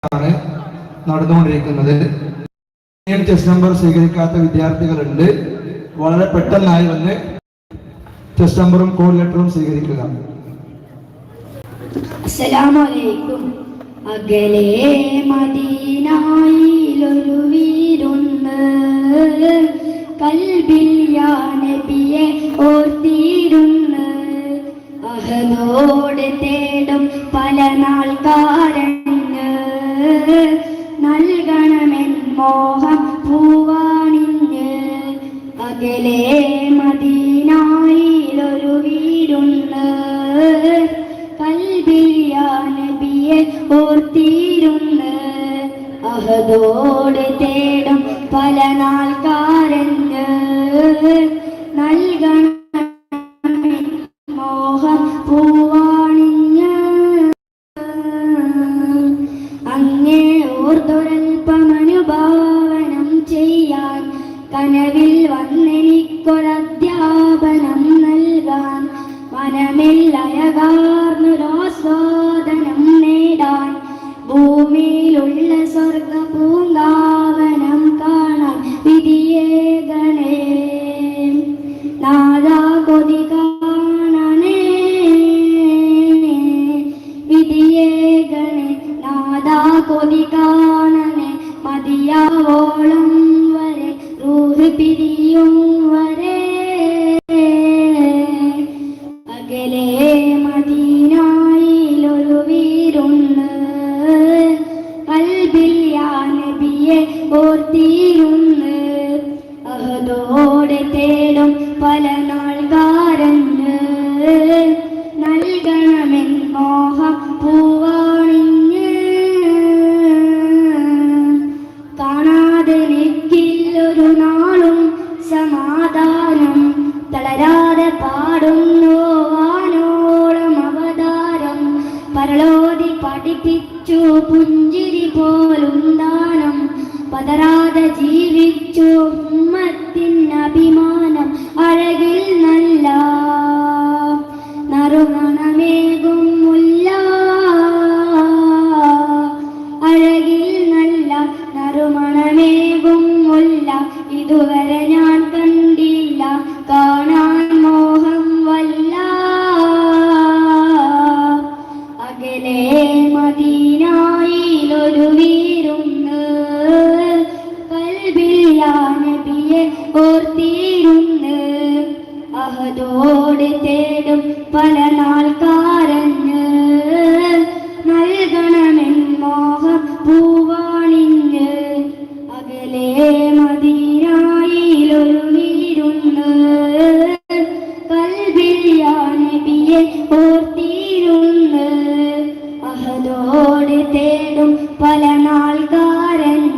ആണ് നടന്നുകൊണ്ടിരിക്കുന്നത്. Chess number സ്വീകരിക്കാത്ത വിദ്യാർത്ഥികളുണ്ട്. വളരെ പെട്ടെന്നായി വന്ന് ചെസ് നമ്പറും കോഡ് ലെറ്ററും സ്വീകരിക്കുക. അസ്സലാമു അലൈക്കും. അകലെ മദീനയിലൊരു വീടുണ്ട്, കൽബിൽ യാ നബിയെ ഓർത്തിരുന്ന്. അഹദോട് തേടും പല നാൾ കാരഞ്ഞ്, നൽകണമെൻ മോഹം പൂവാണിഞ്ഞ്. അകലെ മദീനയിലൊരു വീടുണ്ട്, കൽബിൽ യാ നബിയെ ഓർത്തിരുന്ന്. അഹദോട് തേടും പല നാൾ കാരഞ്ഞ്, നൽകണമെൻ മോഹം പൂവാണിഞ്ഞ്. അങ്ങേ ഓർതൊരൽപ്പമനുഭാവനം ചെയ്യാൻ, കനവിൽ വന്നെനിക്കൊരധ്യാപനം നൽകാൻ. മനമിൽ അയകാർന്നൊരാസ്വാദനം നേടാൻ, ഭൂമിയിലുള്ള സ്വർഗ പൂങ്കാവനം കാണാൻ വിധിയേകണേ. നാദാ കൊതി കാണണേ, വിധിയേകണേ. നാദാ കൊതി കാണണേ, മതിയാവോളം വരെ, റൂഹ് പിരിയും വരെ. അകലെ മദീനയിലൊരു വീടുണ്ട്, കൽബിൽ യാ നബിയെ ഓർത്തിരുന്ന്. അഹദോടെ തേടും പല നാൾ കാരഞ്ഞ്, നൽകണമെൻ മോഹം പൂവാണിഞ്ഞ്. കാണാതെ നിൽക്കില്ലൊരു നാളും സമാധാനം, തളരാതെ പാടുന്നു വാനോളം അവതാരം. പരലോതി പഠിപ്പിച്ചു പുഞ്ചിരി പോലും ദാനം, പതരാതെ ജീവിച്ചു ഉമ്മത്തിൻ അഭിമാനം. അഴകിൽ നല്ല നറുമണമേകും മുല്ല, അഴകിൽ നല്ല നറുമണമേകും മുല്ല. ഇതുവരെ ഞാൻ കണ്ടില്ല, കാണാൻ മോഹം വല്ല. അകലെ മദീനയിലൊരു വീടുണ്ട്, കൽബിൽ യാ നബിയെ ഓർത്തിരുന്ന്. അഹദോട് തേടും പല നാൾ കാരഞ്ഞ്, നൽകണമെൻ മോഹം പൂവാണിഞ്ഞ്. അകലെ മദീനയിലൊരു വീടുണ്ട്, കൽബിൽ യാ നബിയെ ഓർത്തിരുന്ന്. അഹദോട് തേടും പല നാൾ കാരഞ്ഞ്,